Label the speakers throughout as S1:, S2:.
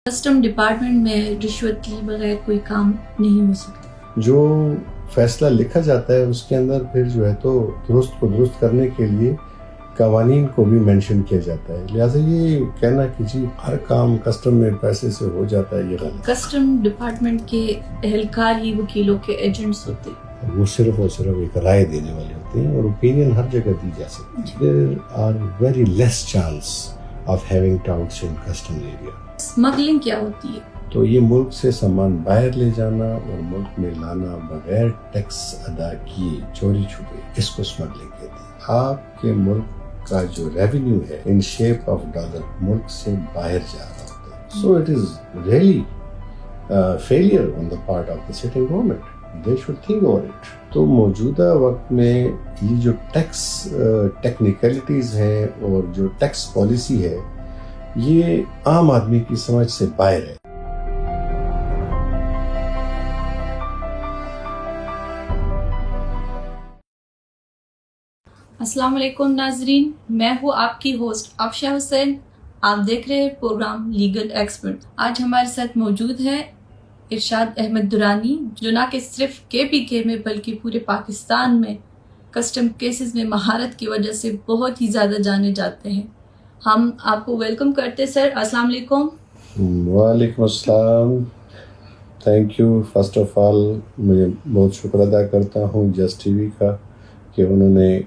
S1: Custom department میں رشوت لیے بغیر کوئی کام نہیں ہو سکتا.
S2: جو فیصلہ لکھا جاتا ہے اس کے اندر پھر جو ہے تو درست کو درست کرنے کے لیے قوانین کو بھی مینشن کیا جاتا ہے. لہٰذا یہ کہنا کہ جی ہر کام کسٹم میں پیسے سے ہو جاتا ہے یہ غلط.
S1: کسٹم ڈپارٹمنٹ کے اہلکار ہی وکیلوں کے ایجنٹس ہوتے ہیں.
S2: وہ صرف اور صرف ایک رائے دینے والے ہوتے ہیں اور اوپینین ہر جگہ دی جا سکتی ہے. There are very less chance of having doubts in custom area.
S1: Smuggling کیا ہوتی ہے؟
S2: تو یہ ملک سے سامان باہر لے جانا اور ملک میں لانا بغیر ٹیکس ادا کیے چوری چھپے، اس کو اسمگلنگ کہتے ہیں. آپ کے ملک کا جو ریونیو ہے ان شیپ آف ڈالر ملک سے باہر جا رہا ہوتا ہے. سو it is really failure on the part of the sitting government. They should think over it. تو موجودہ وقت میں یہ جو ٹیکس ٹیکنیکلٹیز ہیں اور جو ٹیکس پالیسی ہے یہ عام آدمی کی سمجھ سے باہر ہے.
S1: السلام علیکم ناظرین، میں ہوں آپ کی ہوسٹ افشا حسین. آپ دیکھ رہے ہیں پروگرام لیگل ایکسپرٹ. آج ہمارے ساتھ موجود ہے ارشاد احمد درانی، جو نہ کہ صرف KPK میں بلکہ پورے پاکستان میں کسٹم کیسز میں مہارت کی وجہ سے بہت ہی زیادہ جانے جاتے ہیں. ہم آپ کو ویلکم کرتے سر. السلام علیکم.
S2: وعلیکم السلام. Thank you. First of all میں بہت شکر ادا کرتا ہوں جس ٹی وی کا کہ انہوں نے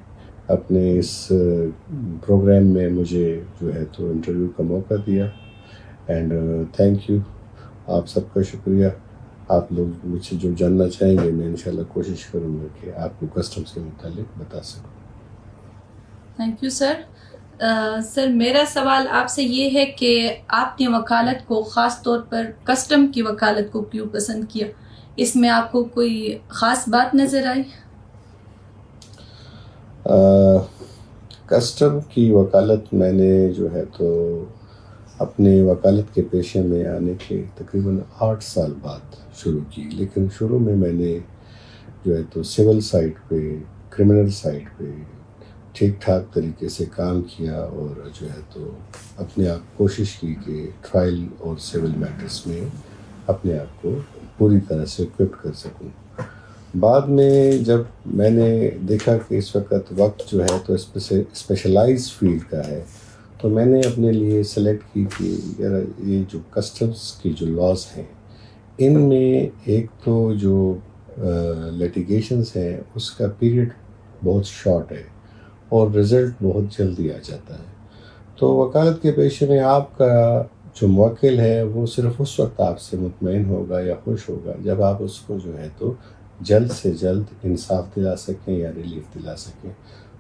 S2: اپنے اس پروگرام میں مجھے جو ہے تو انٹرویو کا موقع دیا. And thank you. آپ سب کا شکریہ. آپ لوگ مجھ سے جو جاننا چاہیں گے میں انشاءاللہ کوشش کروں گا کہ آپ کو کسٹمز کے متعلق بتا سکوں.
S1: تھینک یو سر. سر میرا سوال آپ سے یہ ہے کہ آپ نے وکالت کو خاص طور پر کسٹم کی وکالت کو کیوں پسند کیا؟ اس میں آپ کو کوئی خاص بات نظر آئی؟
S2: کسٹم کی وکالت میں نے جو ہے تو اپنے وکالت کے پیشے میں آنے کے تقریباً 8 سال بعد شروع کی. لیکن شروع میں نے جو ہے تو سول سائٹ پہ، کرمنل سائٹ پہ ٹھیک ٹھاک طریقے سے کام کیا اور جو ہے تو اپنے آپ کوشش کی کہ ٹرائل اور سول میٹرز میں اپنے آپ کو پوری طرح سے اکوپ کر سکوں. بعد میں جب میں نے دیکھا کہ اس وقت جو ہے تو اسپیشلائز فیلڈ کا ہے تو میں نے اپنے لیے سلیکٹ کی کہ یار یہ جو کسٹمز کی جو لاز ہیں ان میں ایک تو جو لیٹیگیشنز ہیں اس کا پیریڈ بہت شارٹ ہے اور رزلٹ بہت جلدی آ جاتا ہے. تو وکالت کے پیشے میں آپ کا جو موکل ہے وہ صرف اس وقت آپ سے مطمئن ہوگا یا خوش ہوگا جب آپ اس کو جو ہے تو جلد سے جلد انصاف دلا سکیں یا ریلیف دلا سکیں.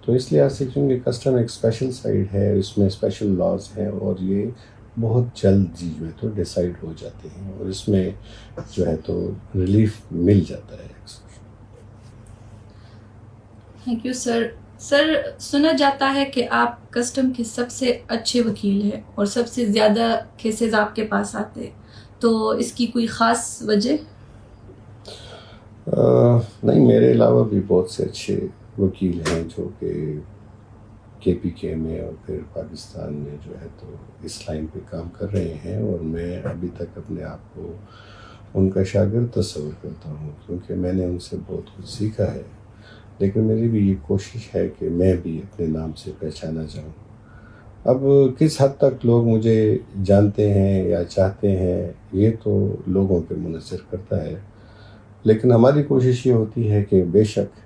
S2: تو اس لحاظ سے کیونکہ کسٹم ایک اسپیشل سائڈ ہے، اس میں اسپیشل لاز ہیں اور یہ بہت جلد جو ہے تو ڈیسائیڈ ہو جاتے ہیں اور اس میں جو ہے تو ریلیف مل جاتا ہے.
S1: تھینک یو سر. سر سنا جاتا ہے کہ آپ کسٹم کے سب سے اچھے وکیل ہیں اور سب سے زیادہ کیسز آپ کے پاس آتے ہیں، تو اس کی کوئی خاص وجہ؟
S2: نہیں، میرے علاوہ بھی بہت سے اچھے وکیل ہیں جو کہ KPK میں اور پھر پاکستان میں جو ہے تو اس لائن پہ کام کر رہے ہیں اور میں ابھی تک اپنے آپ کو ان کا شاگرد تصور کرتا ہوں کیونکہ میں نے ان سے بہت کچھ سیکھا ہے. لیکن میری بھی یہ کوشش ہے کہ میں بھی اپنے نام سے پہچانا جاؤں. اب کس حد تک لوگ مجھے جانتے ہیں یا چاہتے ہیں یہ تو لوگوں پہ منحصر کرتا ہے، لیکن ہماری کوشش یہ ہوتی ہے کہ بے شک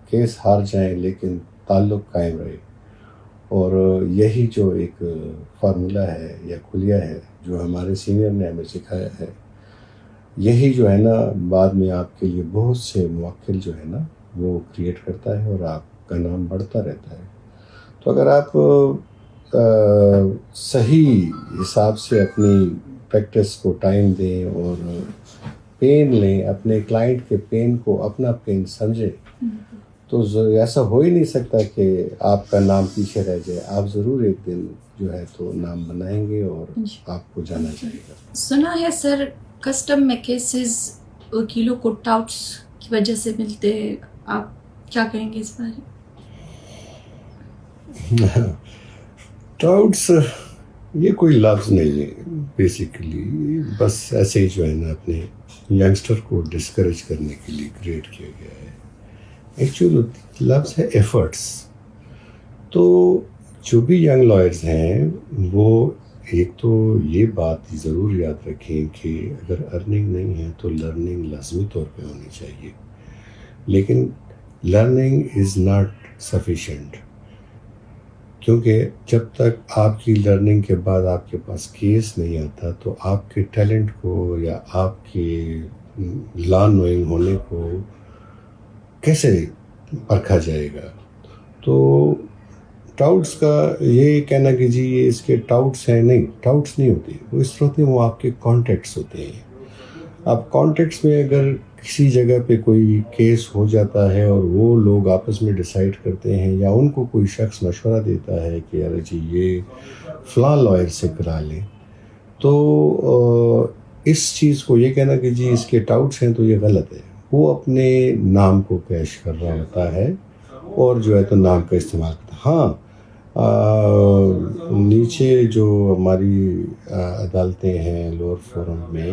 S2: کیس ہار جائیں لیکن تعلق قائم رہے. اور یہی جو ایک فارمولا ہے یا کلیہ ہے جو ہمارے سینئر نے ہمیں سکھایا ہے، یہی جو ہے نا بعد میں آپ کے لیے بہت سے موکل جو ہے نا وہ کریٹ کرتا ہے اور آپ کا نام بڑھتا رہتا ہے. تو اگر آپ صحیح حساب سے اپنی پریکٹس کو ٹائم دیں اور پین لیں، اپنے کلائنٹ کے پین کو اپنا پین سمجھیں، تو ایسا ہو ہی نہیں سکتا کہ آپ کا نام پیچھے رہ جائے. آپ ضرور ایک دن جو ہے تو نام بنائیں گے اور آپ کو جانا جائے گا.
S1: سنا ہے سر کسٹم میں کیسز وکیلوں کو ٹاؤٹس کی وجہ سے ملتے ہیں، آپ کیا کہیں گے اس بارے؟
S2: ٹاؤٹس یہ کوئی لفظ نہیں ہے، بیسیکلی بس ایسے ہی جو ہے نا اپنے ینگسٹر کو ڈسکریج کرنے کے لیے کریٹ کیا گیا ہے. ایکچوئل لفظ ہے ایفرٹس. تو جو بھی ینگ لائرز ہیں وہ ایک تو یہ بات ضرور یاد رکھیں کہ اگر ارننگ نہیں ہے تو لرننگ لازمی طور پہ ہونی چاہیے، لیکن لرننگ از ناٹ سفیشینٹ، کیونکہ جب تک آپ کی لرننگ کے بعد آپ کے پاس کیس نہیں آتا تو آپ کے ٹیلنٹ کو یا آپ کے لا نوئنگ ہونے کو کیسے پرکھا جائے گا. تو ٹاؤٹس کا یہ کہنا کہ جی یہ اس کے ٹاؤٹس ہیں، نہیں، ٹاؤٹس نہیں ہوتے، وہ اس طرح ہوتے ہیں، وہ آپ کے کانٹیکٹس ہوتے ہیں. اب کانٹیکٹس میں اگر کسی جگہ پہ کوئی کیس ہو جاتا ہے اور وہ لوگ آپس میں ڈیسائیڈ کرتے ہیں یا ان کو کوئی شخص مشورہ دیتا ہے کہ یار جی یہ فلاں لائر سے کرا لیں، تو اس چیز کو یہ کہنا کہ جی اس کے ٹاؤٹس ہیں تو یہ غلط ہے. وہ اپنے نام کو پیش کر رہا ہوتا ہے اور جو ہے تو نام کا استعمال کرتا ہے. ہاں نیچے جو ہماری عدالتیں ہیں لوور فورم میں،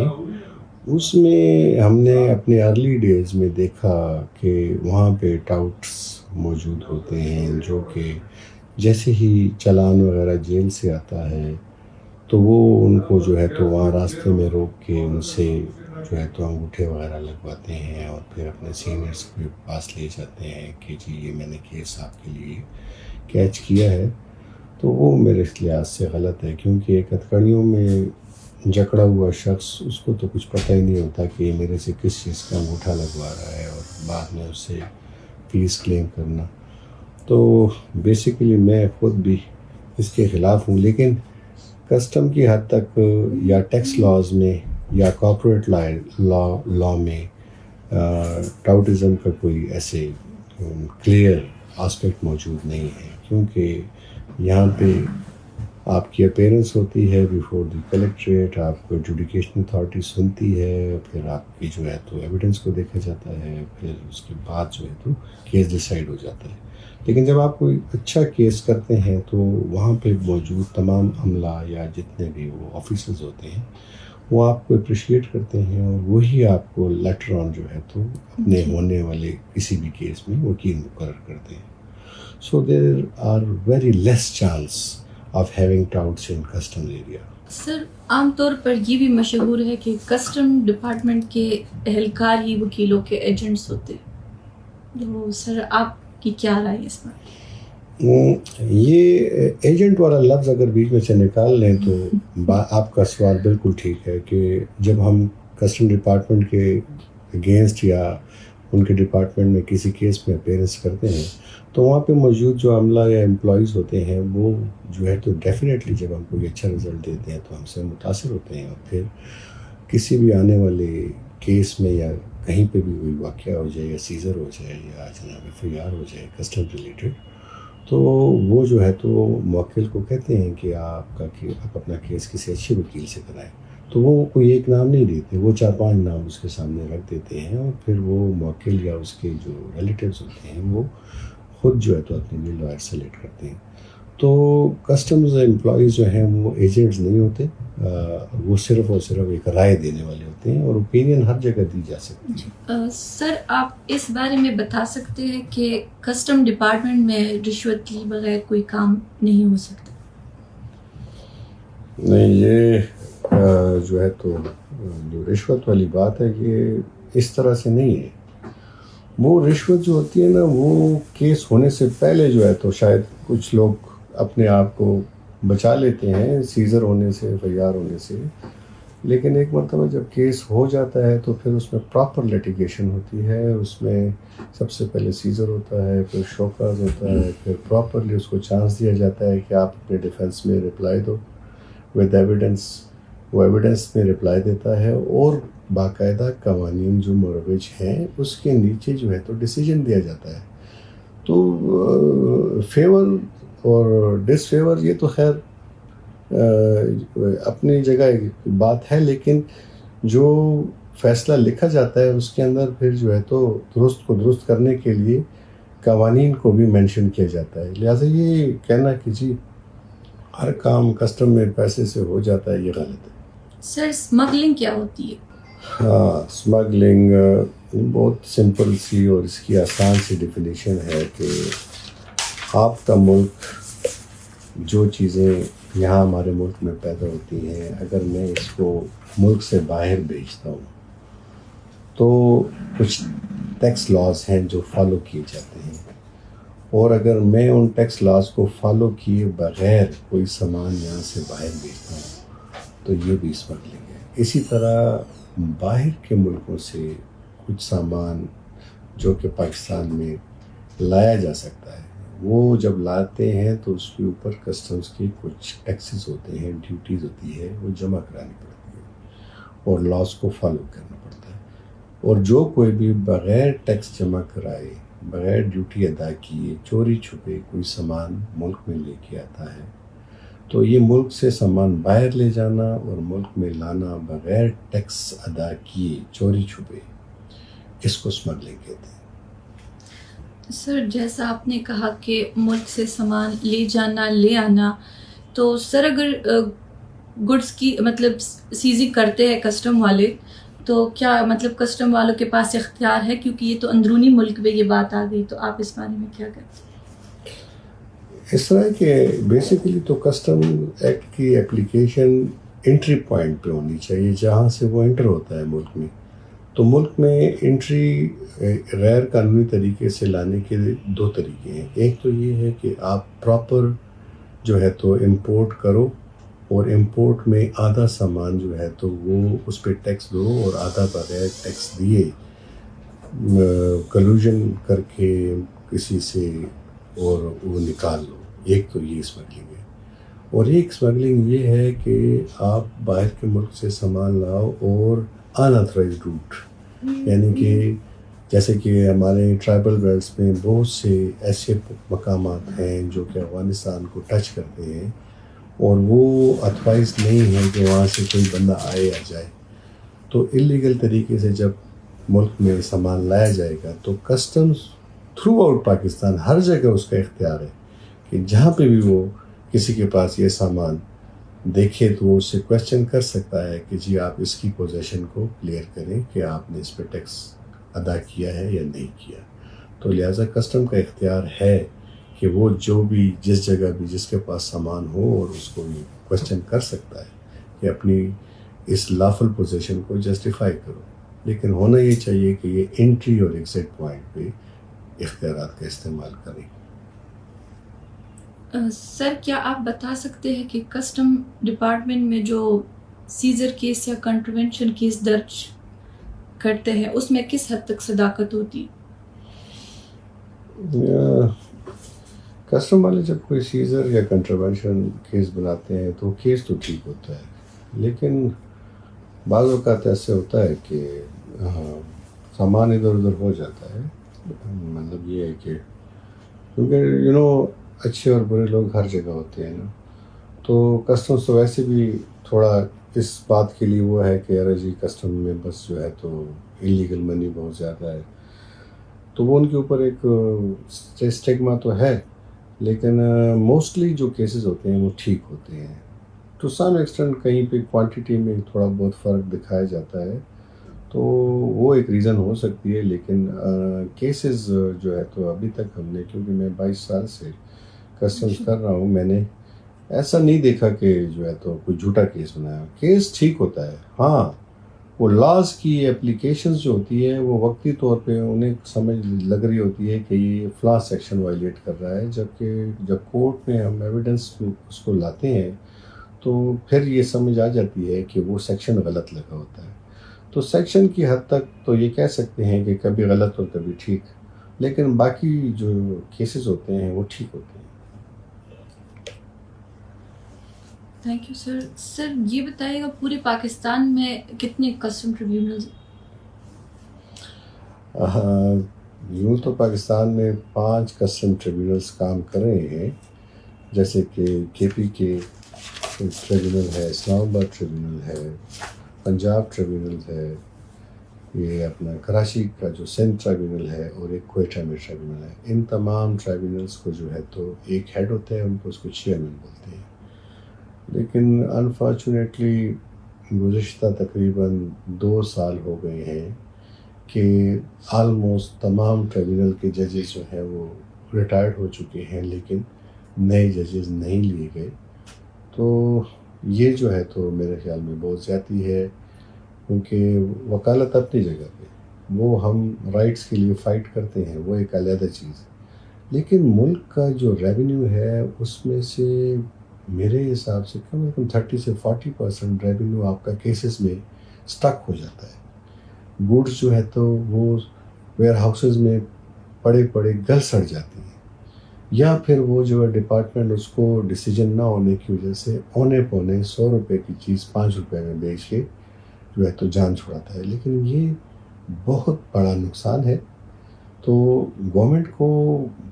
S2: اس میں ہم نے اپنے ارلی ڈیز میں دیکھا کہ وہاں پہ ٹاؤٹس موجود ہوتے ہیں جو کہ جیسے ہی چلان وغیرہ جیل سے آتا ہے تو وہ ان کو جو ہے تو وہاں راستے میں روک کے ان سے جو ہے تو انگوٹھے وغیرہ لگواتے ہیں اور پھر اپنے سینئرس کے پاس لے جاتے ہیں کہ جی یہ میں نے کیس آپ کے لیے کیچ کیا ہے. تو وہ میرے لحاظ سے غلط ہے، کیونکہ ایک ہتھکڑیوں میں جکڑا ہوا شخص، اس کو تو کچھ پتہ ہی نہیں ہوتا کہ میرے سے کس چیز کا انگوٹھا لگوا رہا ہے اور بعد میں اس سے فیس کلیم کرنا. تو بیسیکلی میں خود بھی اس کے خلاف ہوں، لیکن کسٹم کی حد تک یا ٹیکس لاز میں یا کارپوریٹ لا میں ٹاؤٹزم کا کوئی ایسے کلیئر آسپیکٹ موجود نہیں ہے، کیونکہ یہاں پہ آپ کی اپیرنس ہوتی ہے بیفور دی کلیکٹریٹ، آپ کو ایڈجوڈیکیشن اتھارٹی سنتی ہے، پھر آپ کی جو ہے تو ایویڈنس کو دیکھا جاتا ہے، پھر اس کے بعد جو ہے تو کیس ڈیسائیڈ ہو جاتا ہے. لیکن جب آپ کوئی اچھا کیس کرتے ہیں تو وہاں پہ موجود تمام عملہ یا جتنے بھی وہ آفیسرز ہوتے ہیں وہ آپ کو اپریشیٹ کرتے ہیں اور وہی آپ کو لیٹر آن جو ہے تو اپنے ہونے والے کسی بھی کیس میں وکیل مقرر کرتے ہیں. So there are very less chance of having touts in custom area.
S1: Sir عام طور پر یہ بھی مشہور ہے کہ کسٹم ڈپارٹمنٹ کے اہلکار ہی وکیلوں کے ایجنٹس ہوتے ہیں، تو سر آپ کی کیا رائے اس پر؟
S2: یہ ایجنٹ والا لفظ اگر بیچ میں سے نکال لیں تو آپ کا سوال بالکل ٹھیک ہے کہ جب ہم کسٹم ڈپارٹمنٹ کے اگینسٹ یا ان کے ڈپارٹمنٹ میں کسی کیس میں اپیرنس کرتے ہیں تو وہاں پہ موجود جو عملہ یا امپلائیز ہوتے ہیں وہ جو ہے تو ڈیفینیٹلی جب ہم کوئی اچھا رزلٹ دیتے ہیں تو ہم سے متاثر ہوتے ہیں، اور پھر کسی بھی آنے والے کیس میں یا کہیں پہ بھی کوئی واقعہ ہو جائے یا سیزر ہو جائے یا جناب FIR ہو جائے کسٹم ریلیٹڈ، تو وہ جو ہے تو موکل کو کہتے ہیں کہ آپ اپنا کیس کسی اچھے وکیل سے کرائیں. تو وہ کوئی ایک نام نہیں دیتے، وہ 4-5 نام اس کے سامنے رکھ دیتے ہیں اور پھر وہ موکل یا اس کے جو ریلیٹیوز ہوتے ہیں وہ خود جو ہے تو اپنے لیے لائر سلیکٹ کرتے ہیں. تو کسٹمز امپلائیز جو ہیں وہ ایجنٹس نہیں ہوتے، وہ صرف اور صرف ایک رائے دینے والے ہوتے ہیں اور اوپینین ہر جگہ دی جا سکتی ہے.
S1: سر آپ اس بارے میں بتا سکتے ہیں کہ کسٹم ڈپارٹمنٹ میں رشوت لیے بغیر کوئی کام نہیں ہو سکتا؟
S2: نہیں، یہ جو ہے تو جو رشوت والی بات ہے کہ اس طرح سے نہیں ہے. وہ رشوت جو ہوتی ہے نا وہ کیس ہونے سے پہلے جو ہے تو شاید کچھ لوگ اپنے آپ کو بچا لیتے ہیں سیزر ہونے سے، FIR ہونے سے، لیکن ایک مرتبہ جب کیس ہو جاتا ہے تو پھر اس میں پراپر لیٹیگیشن ہوتی ہے. اس میں سب سے پہلے سیزر ہوتا ہے، پھر شو کاز ہوتا ہے، پھر پراپرلی اس کو چانس دیا جاتا ہے کہ آپ اپنے ڈیفینس میں رپلائی دو ود ایویڈنس. وہ ایویڈنس میں رپلائی دیتا ہے اور باقاعدہ قوانین جو مروج ہیں اس کے نیچے جو ہے تو ڈیسیجن دیا جاتا ہے. تو فیور اور ڈس فیور یہ تو خیر اپنی جگہ بات ہے، لیکن جو فیصلہ لکھا جاتا ہے اس کے اندر پھر جو ہے تو درست کو درست کرنے کے لیے قوانین کو بھی مینشن کیا جاتا ہے. لہٰذا یہ کہنا کہ جی ہر کام کسٹم میں پیسے سے ہو جاتا ہے، یہ غلط ہے.
S1: سر اسمگلنگ کیا ہوتی ہے؟
S2: ہاں، اسمگلنگ بہت سمپل سی اور اس کی آسان سی ڈیفینیشن ہے کہ آپ کا ملک جو چیزیں یہاں ہمارے ملک میں پیدا ہوتی ہیں، اگر میں اس کو ملک سے باہر بیچتا ہوں تو کچھ ٹیکس لاز ہیں جو فالو کیے جاتے ہیں، اور اگر میں ان ٹیکس لاز کو فالو کیے بغیر کوئی سامان یہاں سے باہر بیچتا ہوں تو یہ بھی اسمگلنگ ہے. اسی طرح باہر کے ملکوں سے کچھ سامان جو کہ پاکستان میں لایا جا سکتا ہے، وہ جب لاتے ہیں تو اس کے اوپر کسٹمز کی کچھ ٹیکسز ہوتے ہیں، ڈیوٹیز ہوتی ہے، وہ جمع کرانی پڑتی ہے اور لاس کو فالو کرنا پڑتا ہے. اور جو کوئی بھی بغیر ٹیکس جمع کرائے، بغیر ڈیوٹی ادا کیے، چوری چھپے کوئی سامان ملک میں لے کے آتا ہے تو یہ ملک سے سامان باہر لے جانا اور ملک میں لانا بغیر ٹیکس ادا کیے، چوری چھپے، اس کو اسمگلنگ کہتے ہیں.
S1: سر جیسا آپ نے کہا کہ ملک سے سامان لے جانا، لے آنا، تو سر اگر گڈس کی مطلب سیزنگ کرتے ہیں کسٹم والے تو کیا مطلب کسٹم والوں کے پاس اختیار ہے؟ کیونکہ یہ تو اندرونی ملک میں یہ بات آ گئی، تو آپ اس بارے میں کیا کہتے ہیں؟
S2: اس طرح کہ بیسیکلی تو کسٹم ایکٹ کی اپلیکیشن انٹری پوائنٹ پہ ہونی چاہیے جہاں سے وہ انٹر ہوتا ہے ملک میں. تو ملک میں انٹری غیر قانونی طریقے سے لانے کے دو طریقے ہیں. ایک تو یہ ہے کہ آپ پراپر جو ہے تو امپورٹ کرو، اور امپورٹ میں آدھا سامان جو ہے تو وہ اس پہ ٹیکس دو اور آدھا بغیر ٹیکس دیے کلوژن کر کے کسی سے اور وہ نکال لو. ایک تو یہ اسمگلنگ ہے. اور ایک اسمگلنگ یہ ہے کہ آپ باہر کے ملک سے سامان لاؤ اور انآتھرائزڈ روٹ، یعنی کہ جیسے کہ ہمارے ٹرائبل بیلٹس میں بہت سے ایسے مقامات ہیں جو کہ افغانستان کو ٹچ کرتے ہیں اور وہ اتھرائز نہیں ہے کہ وہاں سے کوئی بندہ آئے یا جائے. تو اللیگل طریقے سے جب ملک میں سامان لایا جائے گا تو کسٹمز تھرو آؤٹ پاکستان ہر جگہ اس کا اختیار ہے کہ جہاں پہ بھی وہ کسی کے پاس یہ سامان دیکھے تو وہ اس سے کویسچن کر سکتا ہے کہ جی آپ اس کی پوزیشن کو کلیئر کریں کہ آپ نے اس پہ ٹیکس ادا کیا ہے یا نہیں کیا. تو لہٰذا کسٹم کا اختیار ہے کہ وہ جو بھی جس جگہ بھی جس کے پاس سامان ہو اور اس کو یہ کویسچن کر سکتا ہے کہ اپنی اس لافل پوزیشن کو جسٹیفائی کرو. لیکن ہونا یہ چاہیے کہ یہ انٹری اور ایگزٹ پوائنٹ پہ اختیارات کا استعمال کریں.
S1: سر کیا آپ بتا سکتے ہیں کہ کسٹم ڈپارٹمنٹ میں جو سیزر کیس یا کنٹروینشن کیس درج کرتے ہیں اس میں کس حد تک صداقت ہوتی؟
S2: کسٹم والے جب کوئی سیزر یا کنٹروینشن کیس بناتے ہیں تو کیس تو ٹھیک ہوتا ہے، لیکن بعض اوقات ایسے ہوتا ہے کہ سامان ادھر ادھر ہو جاتا ہے. مطلب یہ ہے کہ کیونکہ اچھے اور برے لوگ ہر جگہ ہوتے ہیں نا، تو کسٹمز تو ویسے بھی تھوڑا اس بات کے لیے وہ ہے کہ یار جی کسٹم میں بس جو ہے تو انلیگل منی بہت زیادہ ہے، تو وہ ان کے اوپر ایک اسٹگما تو ہے. لیکن موسٹلی جو کیسز ہوتے ہیں وہ ٹھیک ہوتے ہیں. ٹو سم ایکسٹینٹ کہیں پہ کوانٹٹی میں تھوڑا بہت فرق دکھایا جاتا ہے تو وہ ایک ریزن ہو سکتی ہے. لیکن کیسز جو ہے تو ابھی تک ہم نے، کیونکہ میں 22 سال سے کسٹمز کر رہا ہوں، میں نے ایسا نہیں دیکھا کہ جو ہے تو کوئی جھوٹا کیس بنایا. کیس ٹھیک ہوتا ہے. ہاں وہ لاز کی اپلیکیشنز جو ہوتی ہے وہ وقتی طور پہ انہیں سمجھ لگ رہی ہوتی ہے کہ یہ فلاں سیکشن وائلیٹ کر رہا ہے، جبکہ جب کورٹ میں ہم ایویڈنس اس کو لاتے ہیں تو پھر یہ سمجھ آ جاتی ہے کہ وہ سیکشن غلط لگا ہوتا ہے. تو سیکشن کی حد تک تو یہ کہہ سکتے ہیں کہ کبھی غلط اور کبھی ٹھیک، لیکن باقی جو کیسز ہوتے ہیں وہ ٹھیک ہوتے ہیں.
S1: تھینک یو سر. سر یہ بتائیے گا پورے پاکستان میں کتنے کسٹم ٹریبیونلز؟
S2: یوں تو پاکستان میں 5 کسٹم ٹریبیونلز کام کر رہے ہیں، جیسے کہ کے پی کے ٹریبیونل ہے، اسلام آباد ٹریبیونل ہے، پنجاب ٹریبیونل ہے، یہ اپنا کراچی کا جو سندھ ٹریبیونل ہے، اور ایک کوئٹہ میں ٹریبیونل ہے. ان تمام ٹریبیونلز کو جو ہے تو ایک ہیڈ ہوتا ہے، ان کو اس کو چیئرمین بولتے ہیں. لیکن انفارچونیٹلی گزشتہ تقریباً 2 سال ہو گئے ہیں کہ آلموسٹ تمام ٹریبونل کے ججز جو ہیں وہ ریٹائرڈ ہو چکے ہیں، لیکن نئے ججز نہیں لیے گئے. تو یہ جو ہے تو میرے خیال میں بہت زیادتی ہے، کیونکہ وکالت اپنی جگہ پہ وہ ہم رائٹس کے لیے فائٹ کرتے ہیں، وہ ایک علیحدہ چیز ہے، لیکن ملک کا جو ریونیو ہے اس میں سے میرے حساب سے کم از کم 30 سے 40% ریونیو آپ کا کیسز میں سٹک ہو جاتا ہے. گوڈز جو ہے تو وہ ویئر ہاؤسز میں پڑے پڑے گل سڑ جاتی ہیں، یا پھر وہ جو ہے ڈپارٹمنٹ اس کو ڈیسیجن نہ ہونے کی وجہ سے اونے پونے 100 روپے کی چیز 5 روپے میں بیچ کے جو ہے تو جان چھڑاتا ہے. لیکن یہ بہت بڑا نقصان ہے. تو گورنمنٹ کو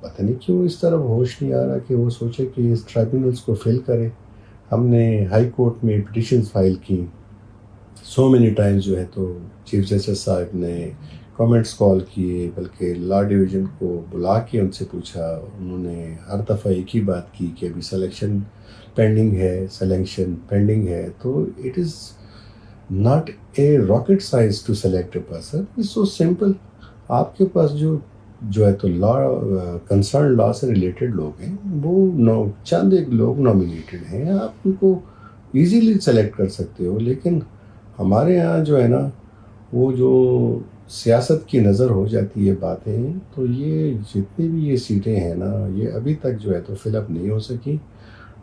S2: پتہ نہیں کیوں اس طرف ہوش نہیں آ رہا کہ وہ سوچے کہ اس ٹرائبونلس کو فل کرے. ہم نے ہائی کورٹ میں پٹیشنز فائل کی سو مینی ٹائمز، جو ہے تو چیف جسٹس صاحب نے کامنٹس کال کیے، بلکہ لا ڈویژن کو بلا کے ان سے پوچھا. انہوں نے ہر دفعہ ایک ہی بات کی کہ ابھی سلیکشن پینڈنگ ہے. تو it is not a rocket science to select a person, it's so simple. آپ کے پاس جو ہے تو لا کنسرن لا سے ریلیٹڈ لوگ ہیں، وہ چند ایک لوگ نامینیٹڈ ہیں، آپ ان کو ایزیلی سلیکٹ کر سکتے ہو. لیکن ہمارے یہاں جو ہے نا وہ جو سیاست کی نظر ہو جاتی ہے باتیں، تو یہ جتنی بھی یہ سیٹیں ہیں نا یہ ابھی تک جو ہے تو فل اپ نہیں ہو سکی.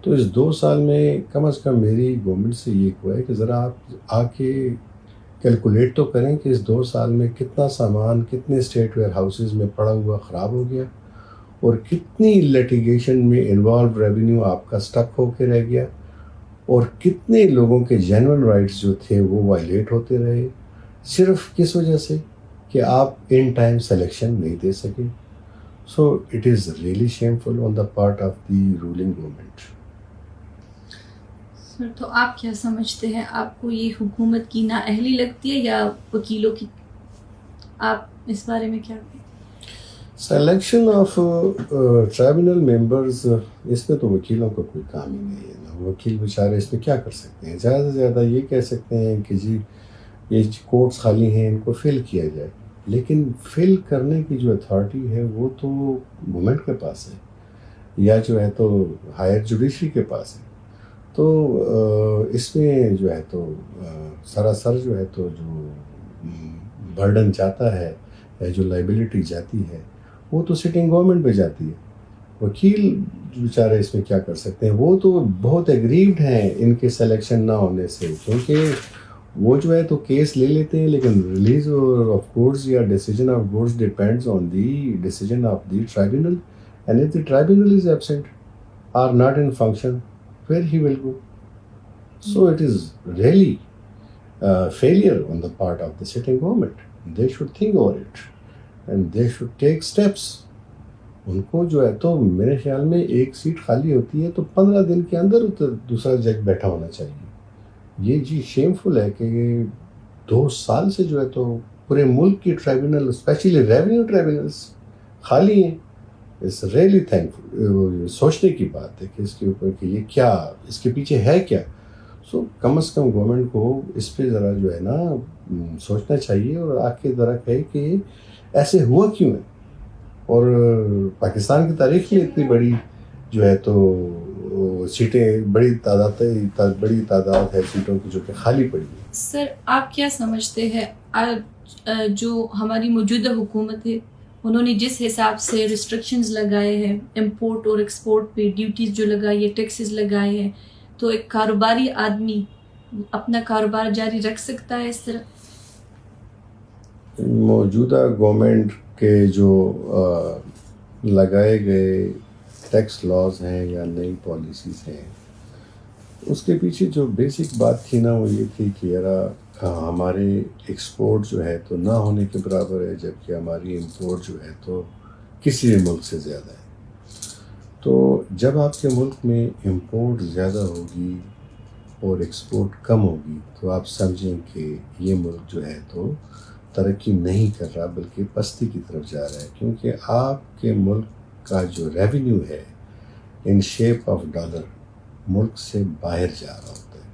S2: تو اس 2 سال میں کم از کم میری گورنمنٹ سے یہ ہوا ہے کہ ذرا آپ آ کے کیلکولیٹ تو کریں کہ اس 2 سال میں کتنا سامان کتنے اسٹیٹ ویئر ہاؤسز میں پڑا ہوا خراب ہو گیا، اور کتنی لیٹیگیشن میں انوالو ریونیو آپ کا سٹک ہو کے رہ گیا، اور کتنے لوگوں کے جینوئن رائٹس جو تھے وہ وائلیٹ ہوتے رہے صرف کس وجہ سے کہ آپ ان ٹائم سلیکشن نہیں دے سکے. So it is really shameful on the part of the ruling government.
S1: Sir تو آپ کیا سمجھتے ہیں، آپ کو یہ حکومت کی نااہلی لگتی ہے یا وکیلوں کی؟ آپ اس بارے میں کیا کہیں؟
S2: سلیکشن آف ٹرائبونل ممبرز، اس میں تو وکیلوں کا کوئی کام ہی نہیں ہے نا. وکیل بیچارے اس میں کیا کر سکتے ہیں؟ زیادہ سے زیادہ یہ کہہ سکتے ہیں کہ جی یہ کورٹس خالی ہیں ان کو فل کیا جائے، لیکن فل کرنے کی جو اتھارٹی ہے وہ تو گورنمنٹ کے پاس ہے، یا جو ہے تو ہائر جوڈیشری کے پاس ہے. تو اس میں جو ہے تو سراسر جو ہے تو جو برڈن جاتا ہے یا جو لائبلٹی جاتی ہے وہ تو سٹنگ گورنمنٹ پہ جاتی ہے. وکیل بیچارے اس میں کیا کر سکتے ہیں؟ وہ تو بہت ایگریوڈ ہیں ان کے سلیکشن نہ ہونے سے، کیونکہ وہ جو ہے تو کیس لے لیتے ہیں، لیکن ریلیز آف کورٹس یا decision of courts depends on the decision of the tribunal. And if the tribunal is absent or not in function, where he will go. So it is really failure on the part of the sitting government. They should think over it and they should take steps. ان کو جو ہے تو میرے خیال میں ایک set خالی ہوتی ہے تو 15 دن کے اندر دوسرا جج بیٹھا ہونا چاہیے. یہ جی شیم فل ہے کہ 2 سال سے جو ہے تو پورے ملک کی ٹرائبونل اسپیشلی ریونیو ٹرائبونلس خالی ہیں. اس ریئلی تھینکفل. سوچنے کی بات ہے کہ اس کے اوپر کہ یہ کیا اس کے پیچھے ہے کیا. سو کم از کم گورنمنٹ کو اس پہ ذرا جو ہے نا سوچنا چاہیے اور آ کے ذرا کہے کہ ایسے ہوا کیوں ہے. اور پاکستان کی تاریخ میں اتنی بڑی جو ہے تو سیٹیں بڑی تعداد ہے سیٹوں کی جو کہ خالی پڑی ہیں.
S1: سر آپ کیا سمجھتے ہیں جو ہماری موجودہ حکومت ہے انہوں نے جس حساب سے ریسٹرکشنز لگائے ہیں امپورٹ اور ایکسپورٹ پہ ڈیوٹیز جو لگائی ہے ٹیکسز لگائے ہیں تو ایک کاروباری آدمی اپنا کاروبار جاری رکھ سکتا ہے اس طرح؟
S2: موجودہ گورنمنٹ کے جو لگائے گئے ٹیکس لاز ہیں یا نئی پالیسیز ہیں اس کے پیچھے جو بیسک بات تھی نا وہ یہ تھی کہ یار ہمارے ایکسپورٹ جو ہے تو نہ ہونے کے برابر ہے جبکہ ہماری امپورٹ جو ہے تو کسی بھی ملک سے زیادہ ہے. تو جب آپ کے ملک میں امپورٹ زیادہ ہوگی اور ایکسپورٹ کم ہوگی تو آپ سمجھیں کہ یہ ملک جو ہے تو ترقی نہیں کر رہا بلکہ پستی کی طرف جا رہا ہے. کیونکہ آپ کے ملک کا جو ریونیو ہے ان شیپ آف ڈالر ملک سے باہر جا رہا ہوتا ہے،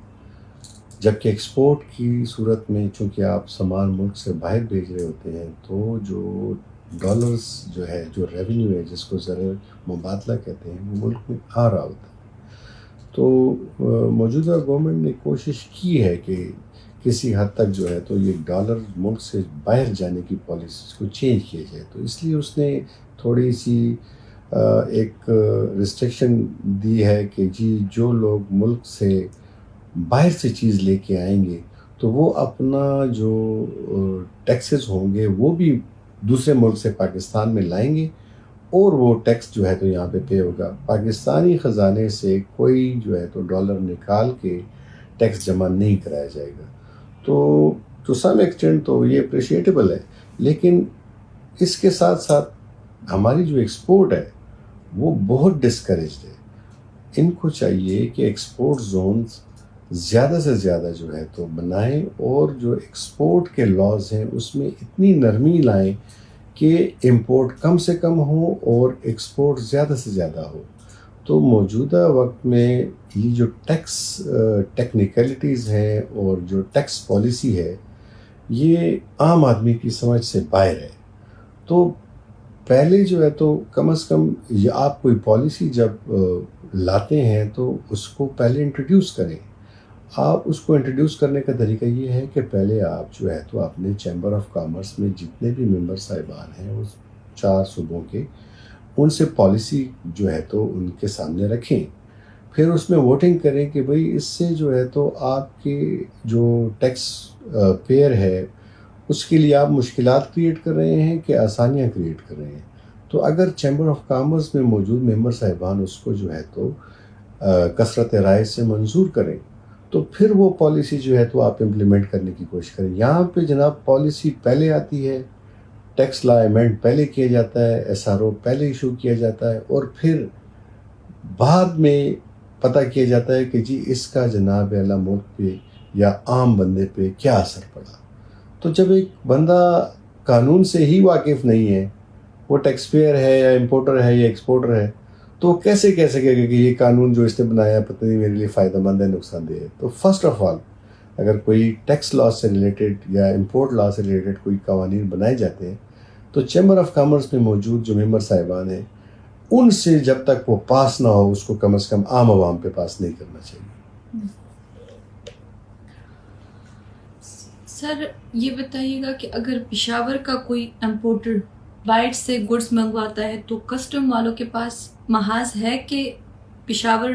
S2: جبکہ ایکسپورٹ کی صورت میں چونکہ آپ سامان ملک سے باہر بھیج رہے ہوتے ہیں تو جو ڈالرز جو ہے، جو ریونیو ہے جس کو زر مبادلہ کہتے ہیں، وہ ملک میں آ رہا ہوتا ہے. تو موجودہ گورنمنٹ نے کوشش کی ہے کہ کسی حد تک جو ہے تو یہ ڈالر ملک سے باہر جانے کی پالیسیز کو چینج کیا جائے، تو اس لیے اس نے تھوڑی سی ایک ریسٹرکشن دی ہے کہ جی جو لوگ ملک سے باہر سے چیز لے کے آئیں گے تو وہ اپنا جو ٹیکسز ہوں گے وہ بھی دوسرے ملک سے پاکستان میں لائیں گے، اور وہ ٹیکس جو ہے تو یہاں پہ ہوگا. پاکستانی خزانے سے کوئی جو ہے تو ڈالر نکال کے ٹیکس جمع نہیں کرایا جائے گا. تو ٹو سم ایکسٹینٹ تو یہ اپریشیٹیبل ہے، لیکن اس کے ساتھ ساتھ ہماری جو ایکسپورٹ ہے وہ بہت ڈسکریجڈ ہے. ان کو چاہیے کہ ایکسپورٹ زونز زیادہ سے زیادہ جو ہے تو بنائیں، اور جو ایکسپورٹ کے لاز ہیں اس میں اتنی نرمی لائیں کہ امپورٹ کم سے کم ہو اور ایکسپورٹ زیادہ سے زیادہ ہو. تو موجودہ وقت میں یہ جو ٹیکنیکلٹیز ہیں اور جو ٹیکس پالیسی ہے یہ عام آدمی کی سمجھ سے باہر ہے. تو پہلے جو ہے تو کم از کم یہ آپ کوئی پالیسی جب لاتے ہیں تو اس کو پہلے انٹروڈیوس کریں. آپ اس کو انٹروڈیوس کرنے کا طریقہ یہ ہے کہ پہلے آپ جو ہے تو اپنے چیمبر آف کامرس میں جتنے بھی ممبر صاحبان ہیں اس 4 صوبوں کے، ان سے پالیسی جو ہے تو ان کے سامنے رکھیں، پھر اس میں ووٹنگ کریں کہ بھئی اس سے جو ہے تو آپ کے جو ٹیکس پیئر ہے اس کے لیے آپ مشکلات کریٹ کر رہے ہیں کہ آسانیاں کریٹ کر رہے ہیں. تو اگر چیمبر آف کامرس میں موجود ممبر صاحبان اس کو جو ہے تو کثرت رائے سے منظور کریں تو پھر وہ پالیسی جو ہے تو آپ امپلیمنٹ کرنے کی کوشش کریں. یہاں پہ جناب پالیسی پہلے آتی ہے، ٹیکس لا ایمنڈ پہلے کیا جاتا ہے، ایس آر او پہلے ایشو کیا جاتا ہے، اور پھر بعد میں پتہ کیا جاتا ہے کہ جی اس کا جناب اعلیٰ ملک پہ یا عام بندے پہ کیا اثر پڑا. تو جب ایک بندہ قانون سے ہی واقف نہیں ہے، وہ ٹیکس پیئر ہے یا امپورٹر ہے یا ایکسپورٹر ہے، تو کیسے کہہ سکے گا کہ یہ قانون جو اس نے بنایا پتہ نہیں میرے لیے فائدہ مند ہے نقصان دہ ہے. تو فرسٹ آف آل اگر کوئی ٹیکس لا سے ریلیٹڈ یا امپورٹ لا سے ریلیٹڈ کوئی قوانین بنائے جاتے ہیں تو چیمبر آف کامرس میں موجود جو ممبر صاحبان ہیں ان سے جب تک وہ پاس نہ ہو اس کو کم از کم عام عوام پہ پاس نہیں کرنا چاہیے.
S1: سر یہ بتائیے گا کہ اگر پشاور کا کوئی امپورٹر باہر سے گڈس منگواتا ہے تو کسٹم والوں کے پاس محاذ ہے کہ پشاور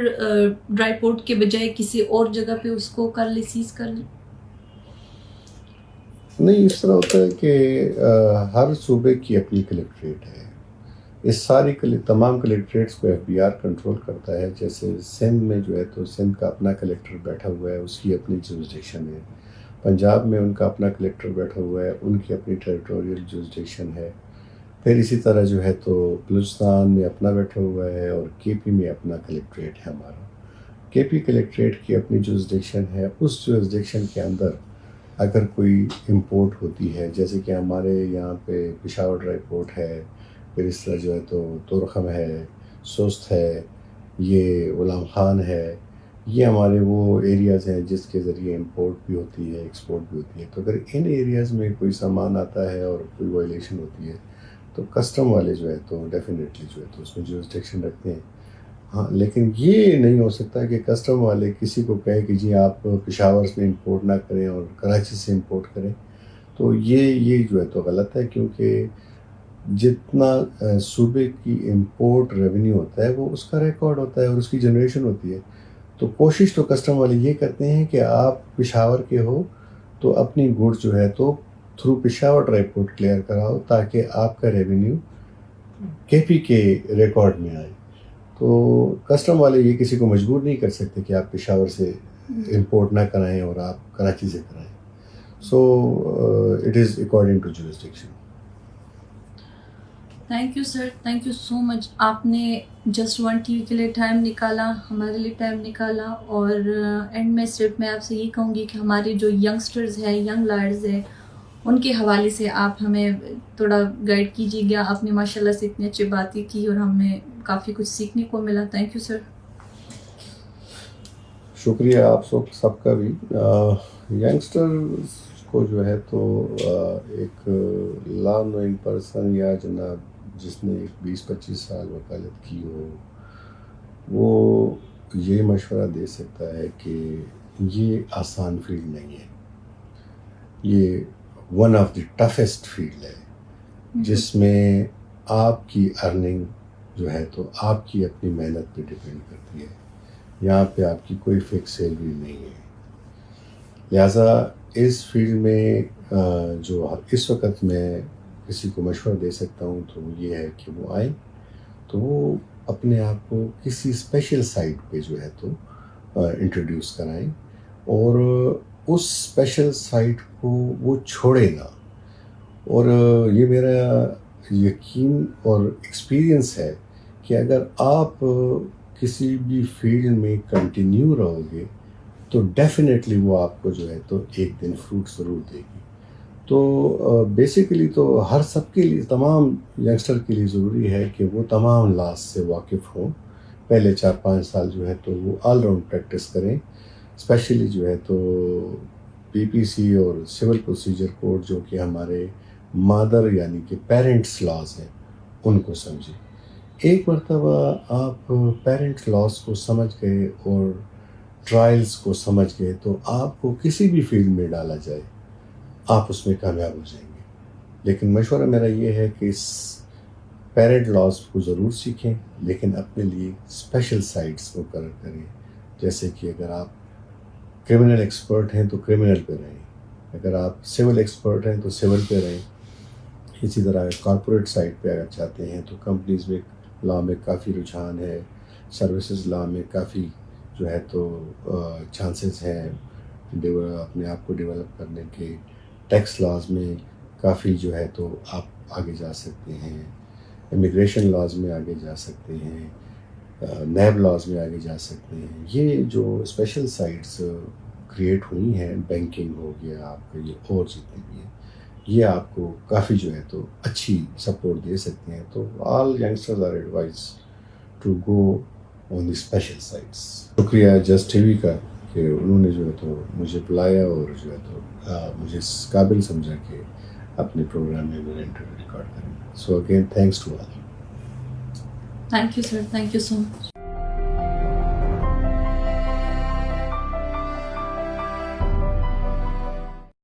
S1: ڈرائی پورٹ کے بجائے کسی اور جگہ پہ اس کو کر لے، سیز کر لے؟
S2: نہیں، اس طرح ہوتا ہے کہ ہر صوبے کی اپنی کلیکٹریٹ ہے. اس ساری تمام کلیکٹریٹس کو ایف بی آر کنٹرول کرتا ہے. جیسے سندھ میں جو ہے تو سندھ کا اپنا کلیکٹر بیٹھا ہوا ہے، اس کی اپنی جورسڈکشن ہے. پنجاب میں ان کا اپنا کلیکٹر بیٹھا ہوا ہے، ان کی اپنی ٹیریٹوریل جورسڈکشن ہے. پھر اسی طرح جو ہے تو بلوچستان میں اپنا بیٹھا ہوا ہے، اور کے پی میں اپنا کلیکٹریٹ ہے. ہمارا کے پی کلیکٹریٹ کی اپنی جورسڈکشن ہے. اس جورسڈکشن کے اندر اگر کوئی امپورٹ ہوتی ہے، جیسے کہ ہمارے یہاں پہ پشاور ڈرائی پورٹ ہے، پھر اس طرح جو ہے تو تورخم ہے، سست ہے، یہ غلام خان ہے، یہ ہمارے وہ ایریاز ہیں جس کے ذریعے امپورٹ بھی ہوتی ہے، ایکسپورٹ بھی ہوتی ہے. تو اگر ان ایریاز میں کوئی سامان آتا ہے اور کوئی وائلیشن ہوتی ہے تو کسٹم والے جو ہے تو ڈیفینیٹلی جو ہے تو اس میں جورسڈکشن رکھتے ہیں. ہاں، لیکن یہ نہیں ہو سکتا کہ کسٹم والے کسی کو کہے کہ جی آپ پشاور سے امپورٹ نہ کریں اور کراچی سے امپورٹ کریں. تو یہ جو ہے تو غلط ہے، کیونکہ جتنا صوبے کی امپورٹ ریونیو ہوتا ہے وہ اس کا ریکارڈ ہوتا ہے اور اس کی جنریشن ہوتی ہے. تو کوشش تو کسٹم والے یہ کرتے ہیں کہ آپ پشاور کے ہو تو اپنی گڈ جو ہے تو through Peshawar dry port clear کراؤ تاکہ آپ کا ریونیو کے پی کے ریکارڈ میں آئے. تو کسٹم والے یہ کسی کو مجبور نہیں کر سکتے کہ آپ پشاور سے امپورٹ نہ کرائیں اور آپ کراچی سے کرائیں. So it is according to jurisdiction.
S1: Thank you sir, thank you so much. آپ نے جسٹ ون ٹی وی کے لیے ٹائم نکالا، ہمارے لیے ٹائم نکالا. اور اینڈ میں صرف میں آپ سے یہ کہوں گی کہ ہمارے جو ینگسٹرز ہیں، ینگ لائرز ہیں، ان کے حوالے سے آپ ہمیں تھوڑا گائیڈ کیجیے گا. آپ نے ماشاء اللہ سے اتنی اچھی باتیں کی اور ہمیں کافی کچھ سیکھنے کو ملا. تھینک یو سر.
S2: شکریہ آپ سب کا بھی. ینگسٹرز کو جو ہے تو ایک لا نوئنگ پرسن یا جناب جس نے 20-25 سال وکالت کی ہو وہ یہ مشورہ دے سکتا ہے کہ یہ آسان فیلڈ نہیں ہے. یہ one of the toughest field ہے جس میں آپ کی ارننگ جو ہے تو آپ کی اپنی محنت پہ ڈپینڈ کرتی ہے. یہاں پہ آپ کی کوئی فکس سیلری نہیں ہے. لہٰذا اس فیلڈ میں جو اس وقت میں کسی کو مشورہ دے سکتا ہوں تو یہ ہے کہ وہ آئیں تو وہ اپنے آپ کو کسی اسپیشل سائٹ پہ جو ہے تو انٹروڈیوس کرائیں اور اس اسپیشل سائٹ کو وہ چھوڑے نہ. اور یہ میرا یقین اور ایکسپیرئنس ہے کہ اگر آپ کسی بھی فیلڈ میں کنٹینیو رہو گے تو ڈیفینیٹلی وہ آپ کو جو ہے تو ایک دن فروٹ ضرور دے گی. تو بیسیکلی تو ہر سب کے لیے تمام ینگسٹر کے لیے ضروری ہے کہ وہ تمام لاز سے واقف ہوں. پہلے 4-5 سال جو ہے تو وہ آل راؤنڈ پریکٹس کریں. اسپیشلی جو ہے تو پی پی سی اور سول پروسیجر کوڈ جو کہ ہمارے مادر یعنی کہ پیرنٹس لاز ہیں ان کو سمجھیں. ایک مرتبہ آپ پیرنٹ لاز کو سمجھ گئے اور ٹرائلز کو سمجھ گئے تو آپ کو کسی بھی فیلڈ میں ڈالا جائے آپ اس میں کامیاب ہو جائیں گے. لیکن مشورہ میرا یہ ہے کہ اس پیرنٹ لاز کو ضرور سیکھیں لیکن اپنے لیے اسپیشل سائٹس مقرر کریں. جیسے کہ اگر آپ کرمنل ایکسپرٹ ہیں تو کرمنل پہ رہیں, اگر آپ سول ایکسپرٹ ہیں تو سول پہ رہیں. اسی طرح کارپوریٹ سائٹ پہ اگر چاہتے ہیں تو کمپنیز میں لا میں کافی رجحان ہے, سروسز لا میں کافی جو ہے تو چانسز ہیں اپنے آپ کو ڈیولپ کرنے کے. ٹیکس لاز میں کافی جو ہے تو آپ آگے جا سکتے ہیں, امیگریشن لاز میں آگے جا سکتے ہیں, نیب لاز میں آگے جا سکتے ہیں. یہ جو اسپیشل سائٹس کریٹ ہوئی ہیں, بینکنگ ہو گیا آپ کا, یہ اور جتنے بھی ہیں, یہ آپ کو کافی جو ہے تو اچھی سپورٹ دے سکتے ہیں. تو all youngsters are advise to go on the special sites. شکریہ جسٹ ٹی وی کا کہ انہوں نے جو ہے تو مجھے بلایا اور جو ہے تو مجھے اس قابل سمجھا کہ اپنے پروگرام میں میرا انٹرویو ریکارڈ کریں. So again thanks to all.
S1: Thank you sir, thank you so much.